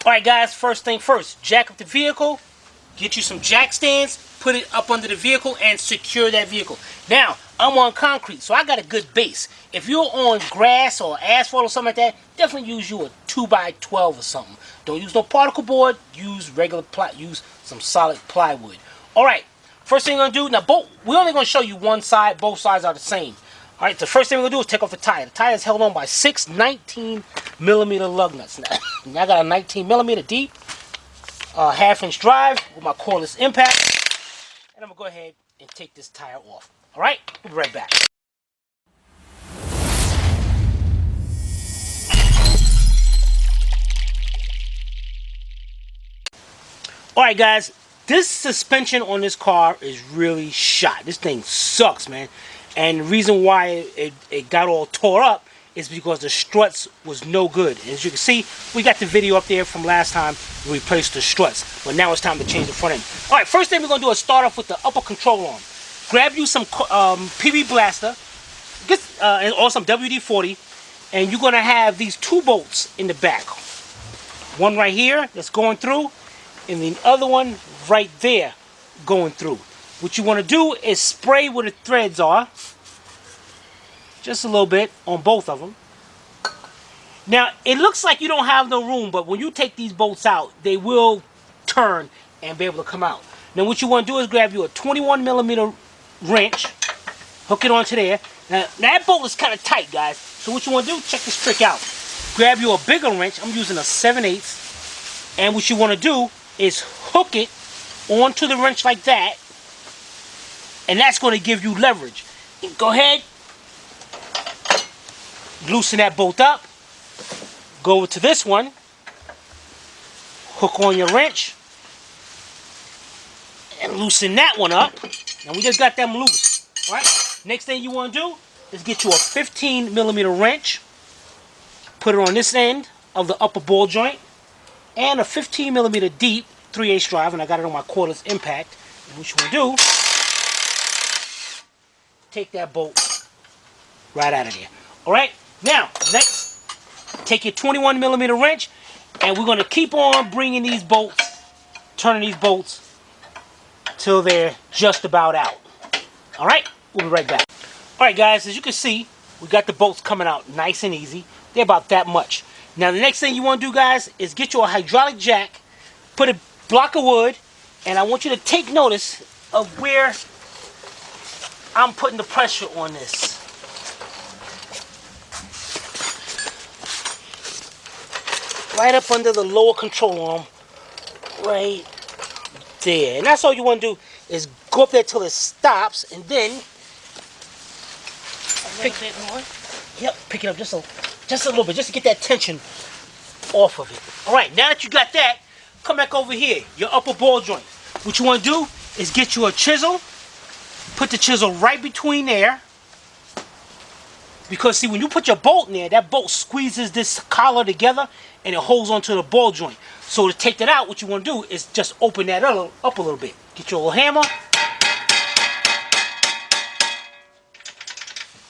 Alright guys, first thing first, jack up the vehicle, get you some jack stands, put it up under the vehicle and secure that vehicle. Now, I'm on concrete, so I got a good base. If you're on grass or asphalt or something like that, definitely use you a 2x12 or something. Don't use no particle board, use regular use some solid plywood. Alright, first thing we're gonna do, now we're only gonna show you one side, both sides are the same. Alright, the first thing we're gonna do is take off the tire. The tire is held on by 6 19mm lug nuts. Now I got a 19mm deep, half-inch drive with my cordless impact, and I'm gonna go ahead and take this tire off. Alright, we'll be right back. Alright guys, this suspension on this car is really shot. This thing sucks, man. And the reason why it got all tore up is because the struts was no good. As you can see, we got the video up there from last time we replaced the struts. But now it's time to change the front end. Alright, first thing we're going to do is start off with the upper control arm. Grab you some PB Blaster or some WD-40, and you're going to have these 2 bolts in the back. One right here that's going through, and the other one right there going through. What you want to do is spray where the threads are, just a little bit on both of them. Now it looks like you don't have no room, but when you take these bolts out, they will turn and be able to come out. Now what you want to do is grab you a 21mm wrench, hook it onto there. Now that bolt is kind of tight, guys, so what you want to do, check this trick out. Grab you a bigger wrench. I'm using a 7/8, and what you want to do is hook it onto the wrench like that, and that's going to give you leverage. Go ahead, loosen that bolt up, go over to this one, hook on your wrench, and loosen that one up. And we just got them loose. All right. Next thing you want to do is get you a 15mm wrench, put it on this end of the upper ball joint, and a 15mm deep 3/8 drive, and I got it on my cordless impact. And what you want to do, take that bolt right out of there. Alright, now next, take your 21mm wrench, and we're going to keep on bringing these bolts, turning these bolts till they're just about out. Alright, we'll be right back. Alright guys, as you can see, we got the bolts coming out nice and easy. They're about that much. Now the next thing you want to do, guys, is get you a hydraulic jack, put a block of wood, and I want you to take notice of where I'm putting the pressure on this. Right up under the lower control arm, right there. And that's all you want to do is go up there till it stops, and then pick it more. Yep, pick it up just a little bit, just to get that tension off of it. All right, now that you got that, come back over here, your upper ball joint. What you want to do is get you a chisel, put the chisel right between there, because see, when you put your bolt in there, that bolt squeezes this collar together and it holds onto the ball joint. So to take that out, what you want to do is just open that up a little bit. Get your little hammer.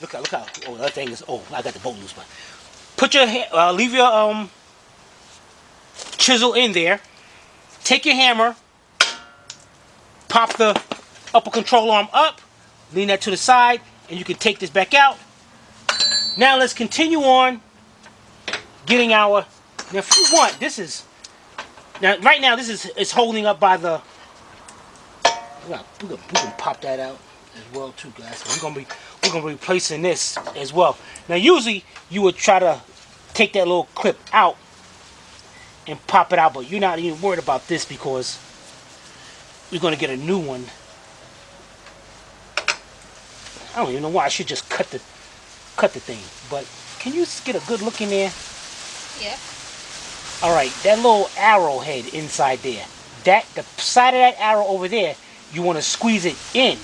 Look how, oh, that thing is, oh, I got the bolt loose, but put your, leave your chisel in there. Take your hammer, pop the upper control arm up, lean that to the side, and you can take this back out. Now let's continue on getting our, now if you want, this is, now right now this is holding up by the, we can pop that out as well too, guys. So we're gonna be replacing this as well. Now usually you would try to take that little clip out and pop it out, but you're not even worried about this because we're gonna get a new one. I don't even know why I should just cut the thing, but can you get a good look in there? Yeah. Alright, that little arrowhead inside there, the side of that arrow over there, you want to squeeze it in,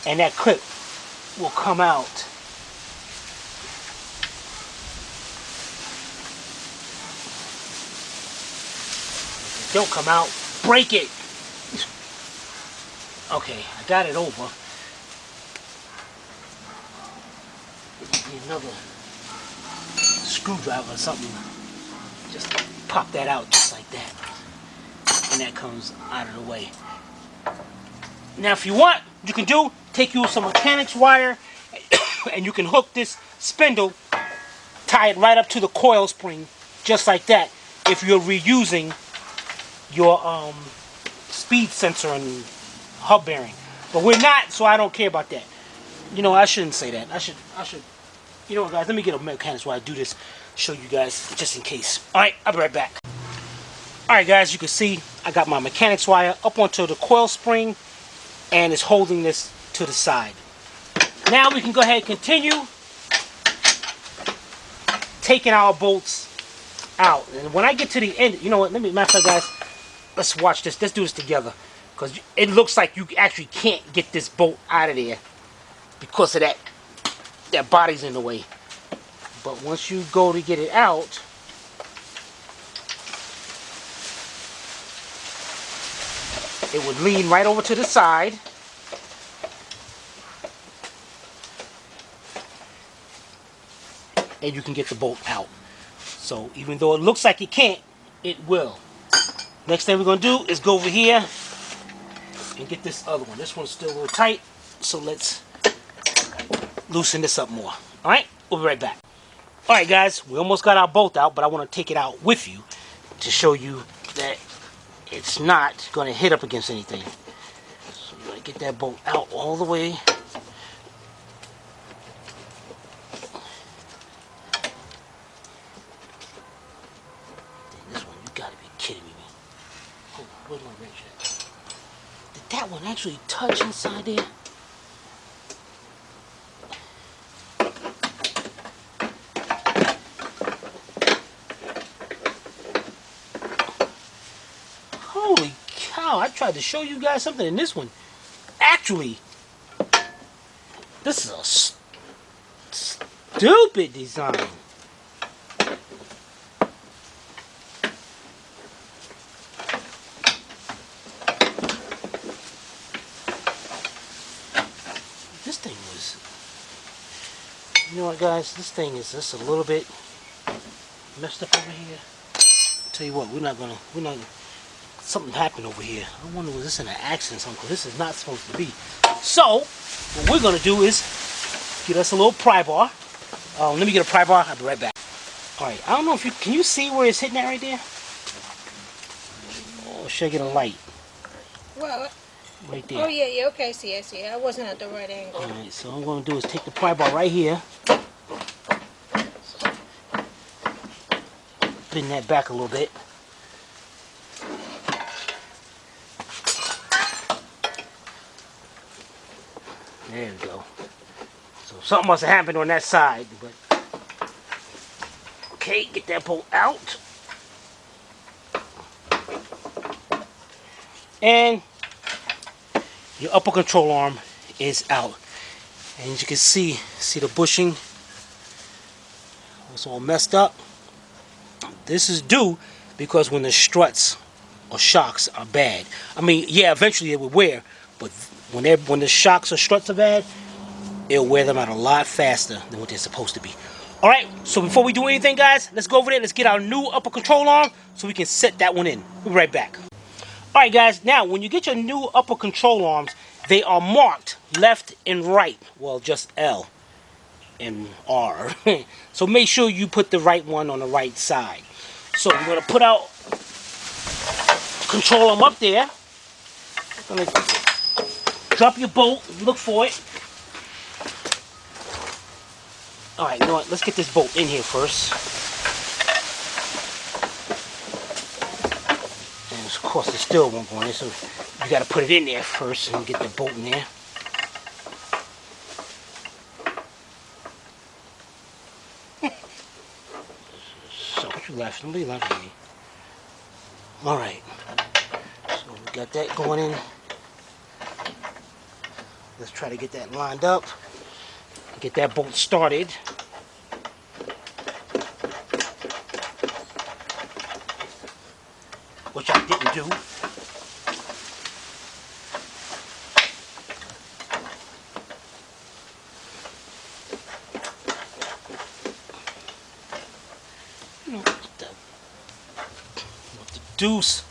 and that clip will come out. If it don't come out, break it. Okay, I got it over. Need another screwdriver or something. Just pop that out just like that. And that comes out of the way. Now if you want, you can take you some mechanics wire and you can hook this spindle, tie it right up to the coil spring, just like that, if you're reusing your speed sensor and hub bearing. But we're not, so I don't care about that. You know, I shouldn't say that. I should, you know what, guys, let me get a mechanics while I do this, show you guys, just in case. Alright, I'll be right back. Alright guys, you can see I got my mechanics wire up onto the coil spring, and it's holding this to the side. Now we can go ahead and continue taking our bolts out. And when I get to the end, you know what, matter of fact, guys, let's watch this. Let's do this together. Because it looks like you actually can't get this bolt out of there because of that body's in the way. But once you go to get it out, it would lean right over to the side. And you can get the bolt out. So even though it looks like it can't, it will. Next thing we're going to do is go over here and get this other one. This one's still a little tight, so let's loosen this up more. Alright, we'll be right back. Alright guys, we almost got our bolt out, but I want to take it out with you to show you that it's not going to hit up against anything. So you're going to get that bolt out all the way. This one, you got to be kidding me. Hold on, where's my wrench at? Did that one actually touch inside there? Holy cow, I tried to show you guys something in this one. Actually, this is a stupid design. This thing was, you know what guys, this thing is just a little bit messed up over here. I'll tell you what, something happened over here. I wonder, was this in an accident or something? This is not supposed to be. So, what we're going to do is get us a little pry bar. Let me get a pry bar. I'll be right back. Alright, I don't know if you, can you see where it's hitting at right there? Or should I get a light? Well, right there. Oh yeah, okay, I see. I wasn't at the right angle. Alright, so what I'm going to do is take the pry bar right here. Bend that back a little bit. There we go. So something must have happened on that side, but okay, get that bolt out. And your upper control arm is out. And as you can see the bushing. It's all messed up. This is due because when the struts or shocks are bad. I mean, yeah, eventually it will wear, but when the shocks or struts are bad, it'll wear them out a lot faster than what they're supposed to be. Alright, so before we do anything, guys, let's go over there. Let's get our new upper control arm so we can set that one in. We'll be right back. Alright, guys, now when you get your new upper control arms, they are marked left and right. Well, just L and R. So make sure you put the right one on the right side. So we're going to put our control arm up there. Going to drop your bolt, look for it. Alright, you know what? Let's get this bolt in here first. And of course, it still won't go in there, so you got to put it in there first and get the bolt in there. So, what you laughing? Nobody laughing at me. Alright. So, we got that going in. Let's try to get that lined up. Get that bolt started. Which I didn't do. deuce.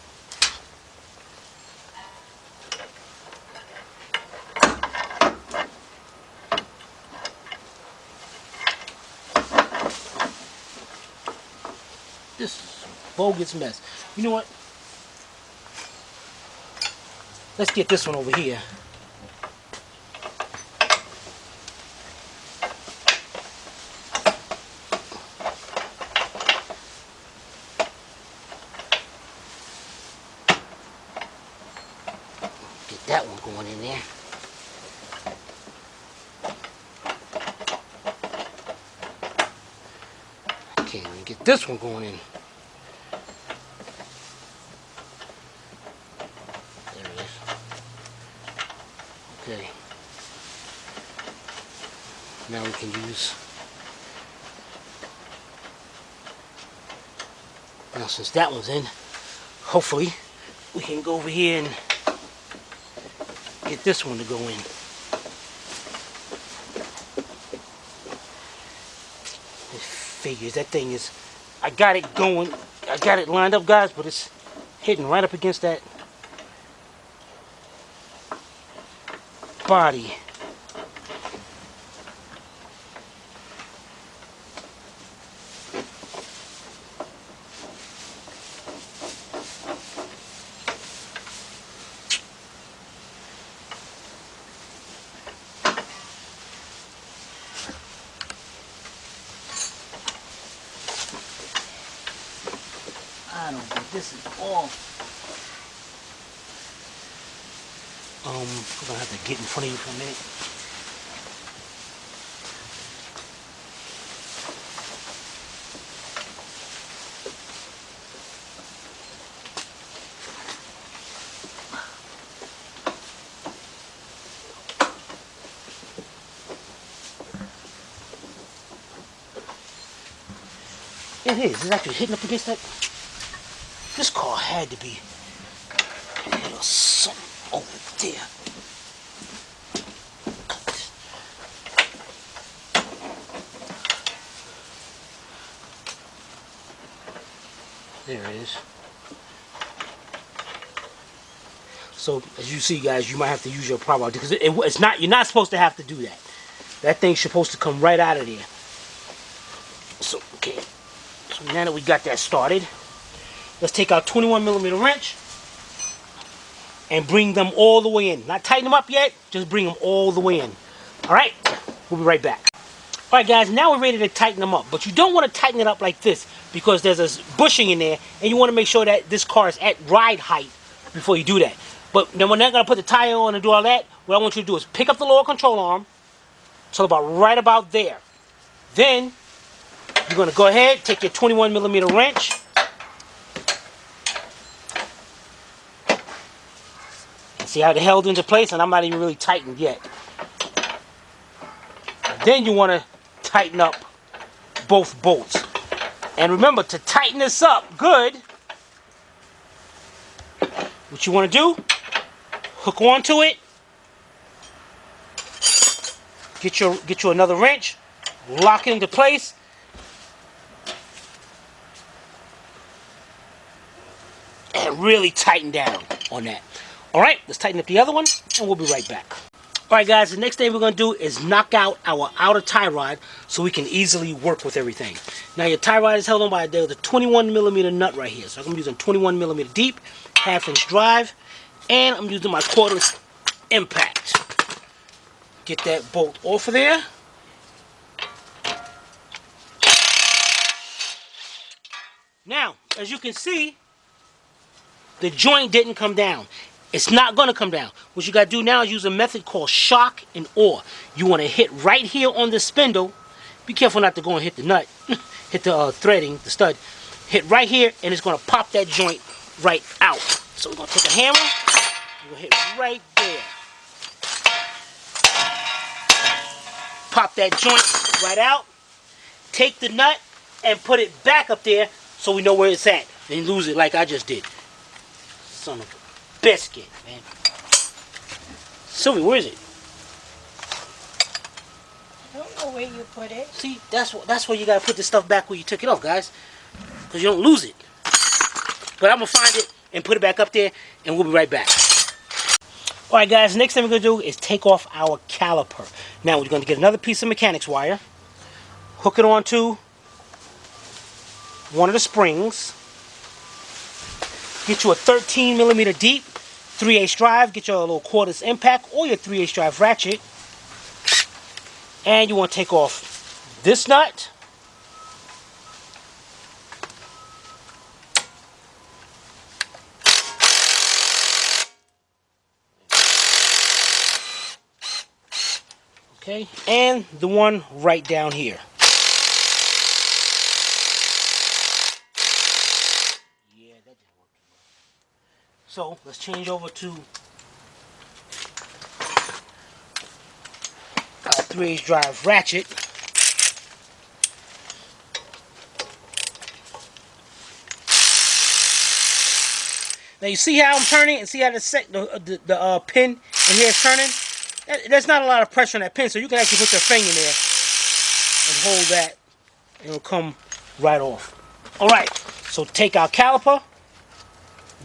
This is a bogus mess. You know what? Let's get this one over here. Get that one going in there. Okay, let me get this one going in. There it is. Okay. Now we can use. Now since that one's in, hopefully we can go over here and get this one to go in. It figures that thing is, I got it going, I got it lined up, guys, but it's hitting right up against that body. I don't think this is off. We're gonna have to get in front of you for a minute. It is. It's actually hitting up against that. This car had to be. There was something over there. There it is. So as you see, guys, you might have to use your power because it's not. You're not supposed to have to do that. That thing's supposed to come right out of there. So okay. So now that we got that started, let's take our 21mm wrench and bring them all the way in. Not tighten them up yet, just bring them all the way in. All right, we'll be right back. All right, guys, now we're ready to tighten them up. But you don't want to tighten it up like this because there's a bushing in there, and you want to make sure that this car is at ride height before you do that. But then we're not going to put the tire on and do all that. What I want you to do is pick up the lower control arm till about right about there. Then you're going to go ahead, take your 21mm wrench, and see how it held into place, and I'm not even really tightened yet. Then you want to tighten up both bolts. And remember, to tighten this up good, what you want to do, hook onto it, get you another wrench, lock it into place, and really tighten down on that. Alright, let's tighten up the other one, and we'll be right back. Alright guys, the next thing we're going to do is knock out our outer tie rod so we can easily work with everything. Now your tie rod is held on by the 21mm nut right here. So I'm using 21mm deep, 1/2-inch drive, and I'm using my cordless impact. Get that bolt off of there. Now, as you can see, the joint didn't come down. It's not going to come down. What you got to do now is use a method called shock and awe. You want to hit right here on the spindle. Be careful not to go and hit the nut. Hit the threading, the stud. Hit right here, and it's going to pop that joint right out. So we're going to take a hammer. We're going to hit right there. Pop that joint right out. Take the nut and put it back up there so we know where it's at. Then lose it like I just did. Son of a biscuit, man. Sylvie, where is it? I don't know where you put it. See, that's where you gotta put the stuff back where you took it off, guys. Because you don't lose it. But I'm going to find it and put it back up there, and we'll be right back. Alright guys, next thing we're going to do is take off our caliper. Now we're going to get another piece of mechanics wire, hook it onto one of the springs, get you a 13mm deep 3/8 drive, get your little quarters impact or your 3/8 drive ratchet, and you want to take off this nut, okay, and the one right down here. Yeah, that didn't work. So let's change over to our 3/8 drive ratchet. Now you see how I'm turning and see how the pin in here is turning? There's not a lot of pressure on that pin, so you can actually put your finger in there and hold that, and it'll come right off. Alright, so take our caliper,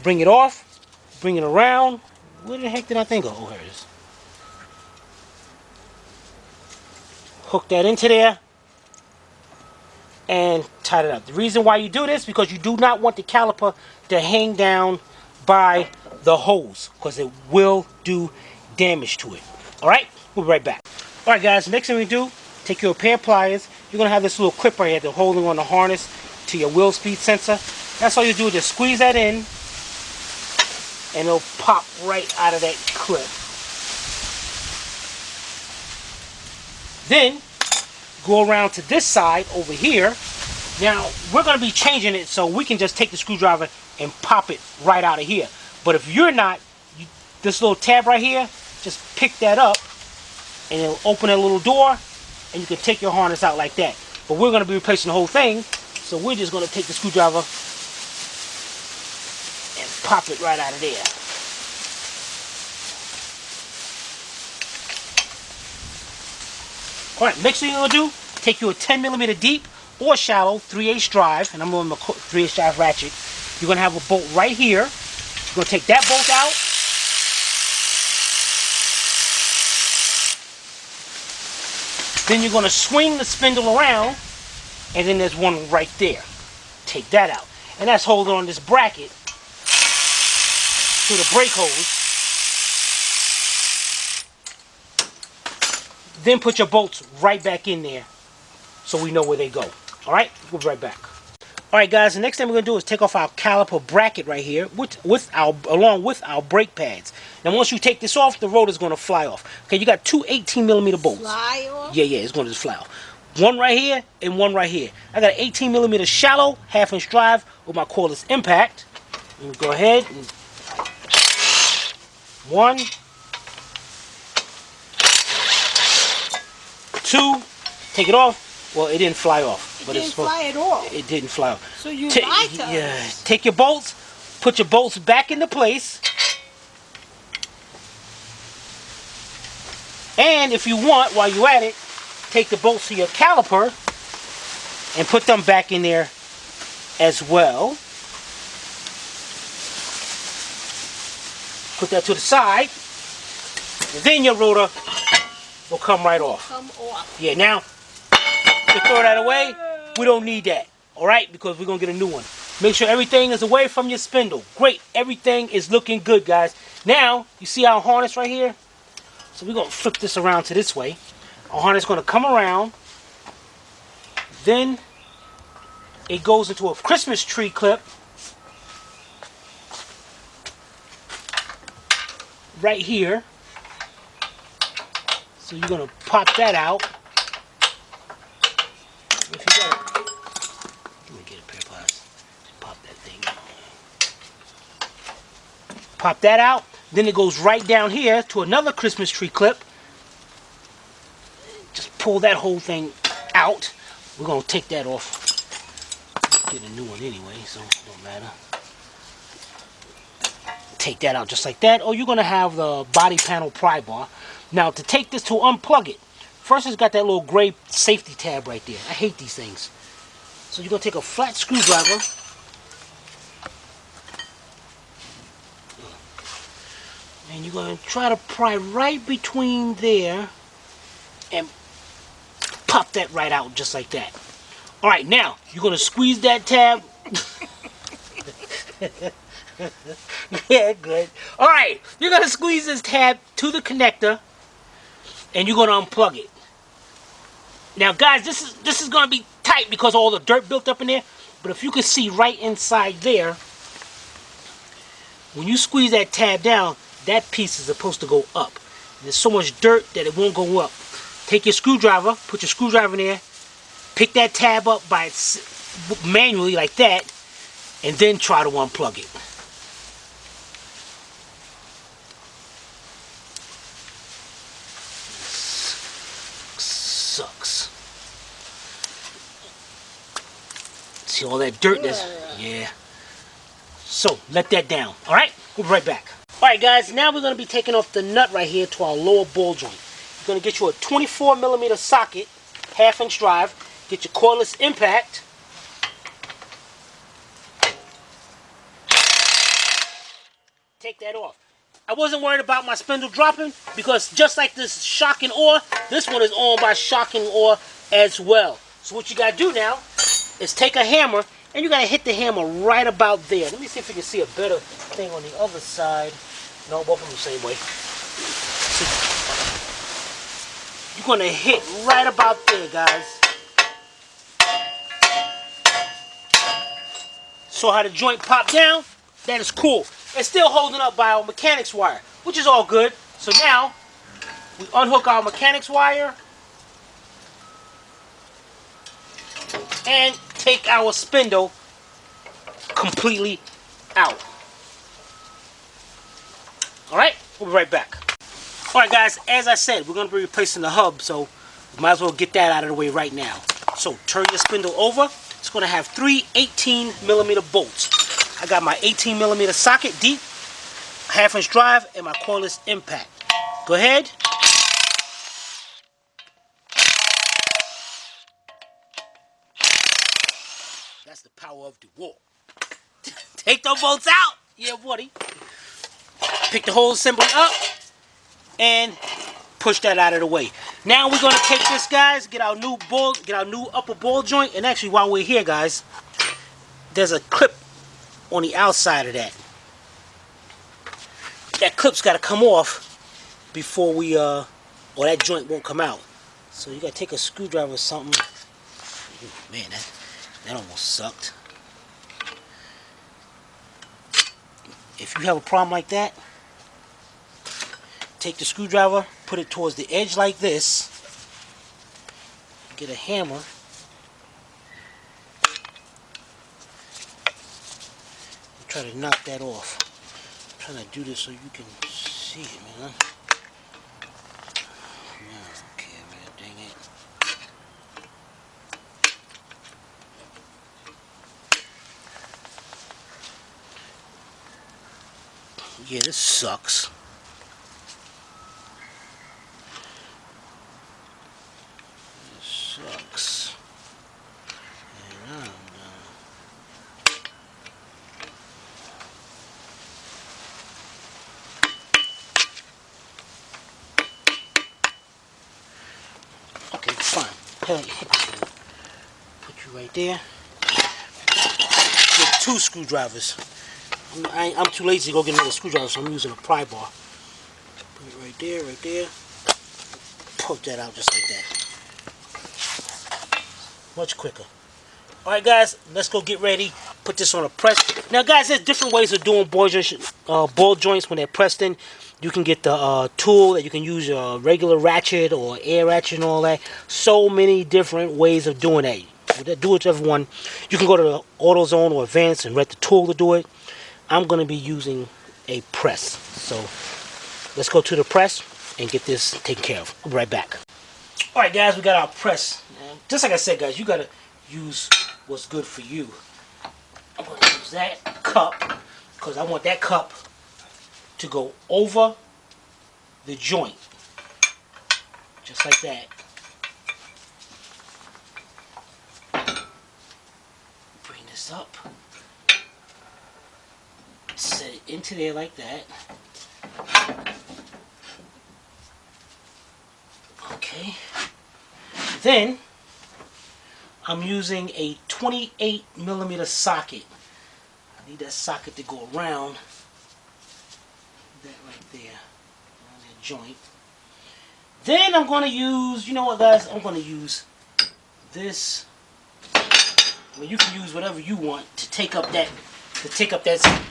bring it off, bring it around. Where the heck did that thing go? Oh, here it is. Hook that into there and tighten it up. The reason why you do this is because you do not want the caliper to hang down by the hose, because it will do damage to it. Alright, we'll be right back. Alright guys, next thing we do, take your pair of pliers. You're going to have this little clip right here that's holding on the harness to your wheel speed sensor. That's all you do, just squeeze that in and it'll pop right out of that clip. Then go around to this side over here. Now we're going to be changing it so we can just take the screwdriver and pop it right out of here. But if you're not, this little tab right here, just pick that up and it'll open a little door and you can take your harness out like that. But we're going to be replacing the whole thing, so we're just going to take the screwdriver and pop it right out of there. Alright, next thing you're going to do, take you a 10mm deep or shallow 3/8 drive, and I'm on the 3/8 drive ratchet. You're going to have a bolt right here. You're going to take that bolt out. Then you're going to swing the spindle around, and then there's one right there. Take that out. And that's holding on this bracket to the brake hose. Then put your bolts right back in there so we know where they go. Alright, we'll be right back. Alright guys, the next thing we're going to do is take off our caliper bracket right here along with our brake pads. Now once you take this off, the rotor's going to fly off. Okay, you got two 18mm bolts. Fly off? Yeah, it's going to just fly off. One right here and one right here. I got an 18mm shallow 1/2" drive with my cordless impact. Let me go ahead and 1, 2, take it off. Well, it didn't fly off. It didn't fly at all. It didn't fly off. So you lied to Yeah, us. take your bolts, put your bolts back into place. And if you want, while you're at it, take the bolts to your caliper and put them back in there as well. Put that to the side. And then your rotor will come right off. Come off. Yeah, now, to throw that away, we don't need that. Alright, because we're going to get a new one. Make sure everything is away from your spindle. Great, everything is looking good, guys. Now, you see our harness right here? So we're going to flip this around to this way. Our harness is going to come around. Then it goes into a Christmas tree clip. Right here. So you're going to pop that out. If you got it, let me get a pair of pliers. Pop that thing out. Pop that out. Then it goes right down here to another Christmas tree clip. Just pull that whole thing out. We're going to take that off. Get a new one anyway, so it don't matter. Take that out just like that. Or you're going to have the body panel pry bar. Now to take this to unplug it, first it's got that little gray safety tab right there. I hate these things. So you're going to take a flat screwdriver And you're going to try to pry right between there and pop that right out just like that. Alright, now you're going to squeeze that tab. Yeah, good. Alright, you're going to squeeze this tab to the connector and you're going to unplug it. Now guys, this is going to be tight because all the dirt built up in there. But if you can see right inside there, when you squeeze that tab down, that piece is supposed to go up. And there's so much dirt that it won't go up. Take your screwdriver, put your screwdriver in there, pick that tab up by manually like that, and then try to unplug it. Sucks. See all that dirt that's, yeah. So, let that down. Alright? We'll be right back. Alright guys, now we're going to be taking off the nut right here to our lower ball joint. You're going to get you a 24mm socket, 1/2 inch drive, get your cordless impact. Take that off. I wasn't worried about my spindle dropping because just like this shock and awe, this one is owned by shock and awe as well. So what you got to do now is take a hammer and you got to hit the hammer right about there. Let me see if you can see a better thing on the other side. No, both of them the same way. See. You're going to hit right about there, guys. So how the joint popped down, that is cool. It's still holding up by our mechanics wire, which is all good. So now, we unhook our mechanics wire and take our spindle completely out. Alright, we'll be right back. Alright guys, as I said, we're going to be replacing the hub, so we might as well get that out of the way right now. So turn your spindle over. It's going to have 3 18mm bolts. I got my 18mm socket deep, 1/2 inch drive, and my cordless impact. Go ahead. That's the power of the wall. Take those bolts out. Yeah, buddy. Pick the whole assembly up and push that out of the way. Now we're gonna take this, guys, get our new upper ball joint, and actually while we're here, guys, there's a clip on the outside of that. That clip's gotta come off before we or that joint won't come out. So you gotta take a screwdriver or something. Ooh, man, that almost sucked. If you have a problem like that, take the screwdriver, put it towards the edge like this, get a hammer, and try to knock that off. I'm trying to do this so you can see it, man. Okay, man, dang it. Yeah, this sucks. Sucks. And okay, fine. Put you right there. Get 2 screwdrivers. I'm too lazy to go get another screwdriver, so I'm using a pry bar. Put it right there, right there. Poke that out just like that. Much quicker. Alright guys, let's go get ready. Put this on a press. Now guys, there's different ways of doing ball joints when they're pressed in. You can get the tool that you can use a regular ratchet or air ratchet and all that. So many different ways of doing that. Do whichever one. You can go to the AutoZone or Advanced and rent the tool to do it. I'm going to be using a press. So let's go to the press and get this taken care of. We'll be right back. Alright guys, we got our press. And just like I said guys, you got to use what's good for you. I'm going to use that cup because I want that cup to go over the joint. Just like that. Bring this up. Set it into there like that. Okay. Then I'm using a 28mm socket. I need that socket to go around that right there, around that joint. Then I'm going to use, you know what, guys? I'm going to use this. I mean, you can use whatever you want to take up that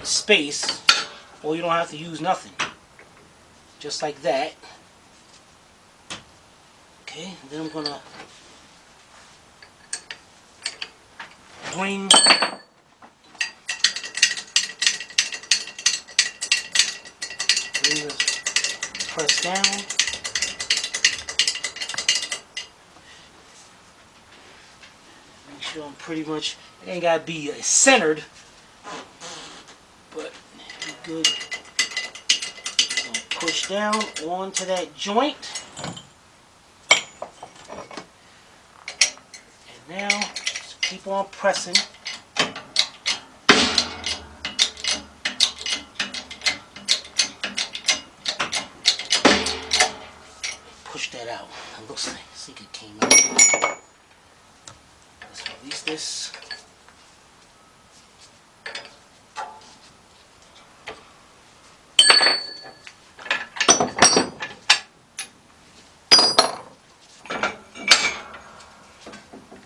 space, or you don't have to use nothing. Just like that. Okay, and then I'm going to bring this press down. Make sure I'm pretty much, it ain't got to be centered, but good. I'm going to push down onto that joint. And now, just keep on pressing. Push that out. It looks like, I think it came out. Let's release this.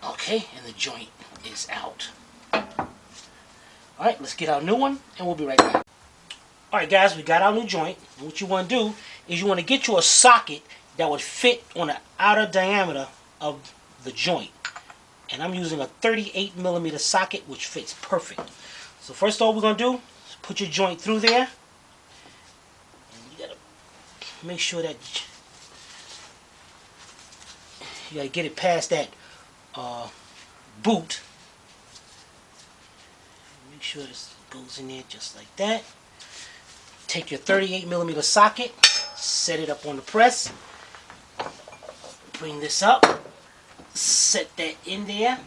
Okay, and the joint is out. Alright, let's get our new one, and we'll be right back. Alright guys, we got our new joint. And what you want to do is you want to get you a socket that would fit on the outer diameter of the joint. And I'm using a 38mm socket, which fits perfect. So first all we're going to do is put your joint through there. And you got to make sure that you got to get it past that boot. Make sure this goes in there just like that. Take your 38mm socket, set it up on the press. Bring this up, set that in there,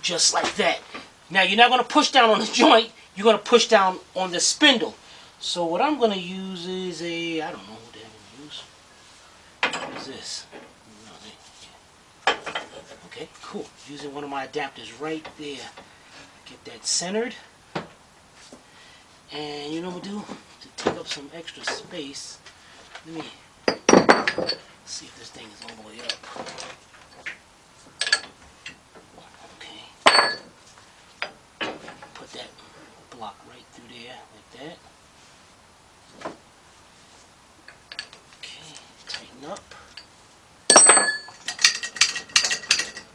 just like that. Now you're not going to push down on the joint, you're going to push down on the spindle. So what I'm going to use is a, I don't know what I'm going to use. What is this? Okay, cool. Using one of my adapters right there. Get that centered. And you know what I'm going to do? To take up some extra space, let me see if this thing is all the way up. Okay. Put that block right through there, like that. Okay, tighten up.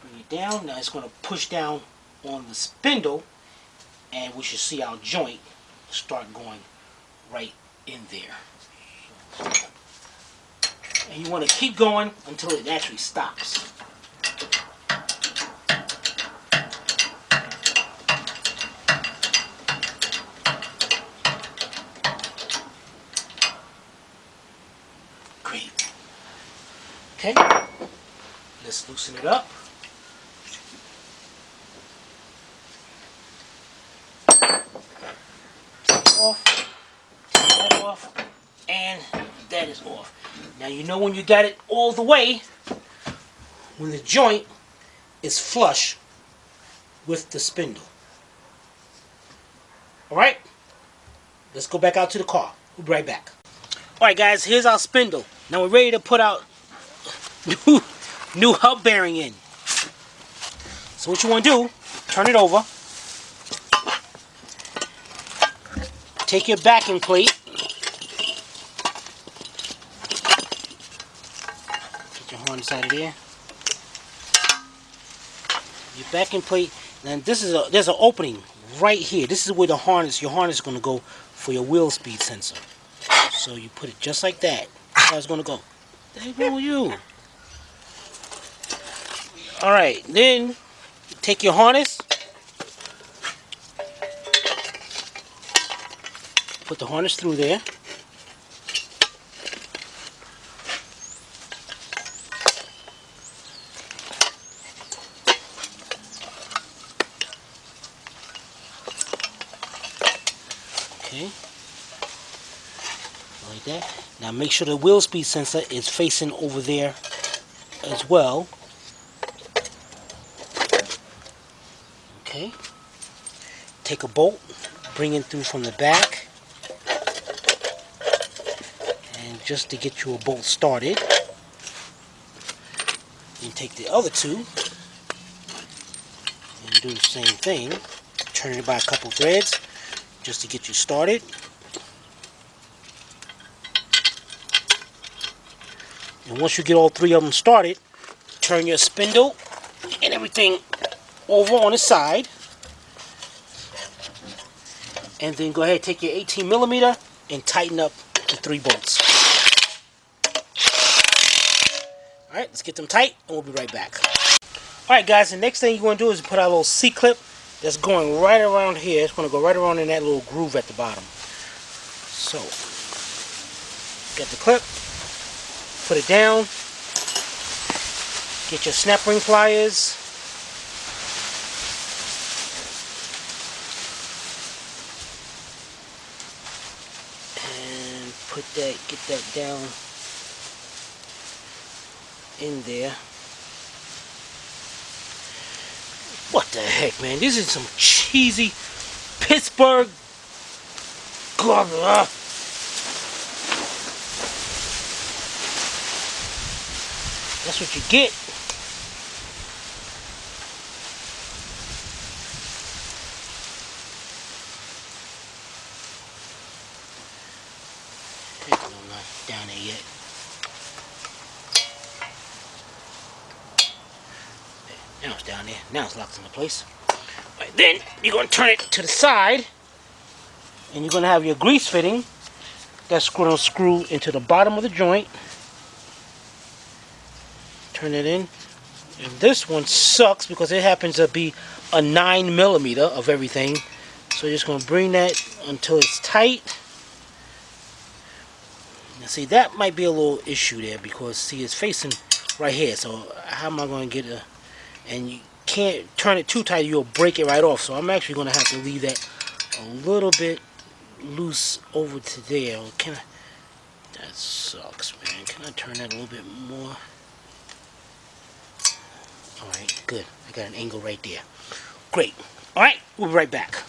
Bring it down. Now it's going to push down on the spindle, and we should see our joint start going right in there. And you want to keep going until it actually stops. Great. Okay, let's loosen it up. Off, take that off, and that is off. Now you know when you got it all the way, when the joint is flush with the spindle. Alright, let's go back out to the car. We'll be right back. Alright guys, here's our spindle. Now we're ready to put our new hub bearing in. So what you want to do, turn it over. Take your backing plate. Get your harness out of there. Your backing plate. And this is there's an opening right here. This is where your harness is going to go for your wheel speed sensor. So you put it just like that. That's how it's going to go. There go you. Alright, then take your harness. Put the harness through there. Okay. Like that. Now make sure the wheel speed sensor is facing over there as well. Okay. Take a bolt, bring it through from the back, and just to get you a bolt started, you take the other two and do the same thing. Turn it by a couple threads just to get you started. And once you get all three of them started, turn your spindle and everything over on the side. And then go ahead and take your 18mm and tighten up the 3 bolts. Alright, let's get them tight and we'll be right back. Alright guys, the next thing you're going to do is put our little C-clip that's going right around here. It's going to go right around in that little groove at the bottom. So, get the clip, put it down, get your snap ring pliers, and get that down in there. What the heck, man? This is some cheesy Pittsburgh. That's what you get. Heck no, not down there yet. Now it's down there. Now it's locked into place. Right, then you're going to turn it to the side, and you're going to have your grease fitting that's going to screw into the bottom of the joint. Turn it in. And this one sucks because it happens to be a 9mm of everything. So you're just going to bring that until it's tight. Now see, that might be a little issue there because see, it's facing right here. So how am I going to get a... And you can't turn it too tight, you'll break it right off. So I'm actually going to have to leave that a little bit loose over to there. Can I? That sucks, man. Can I turn that a little bit more? Alright, good. I got an angle right there. Great. Alright, we'll be right back.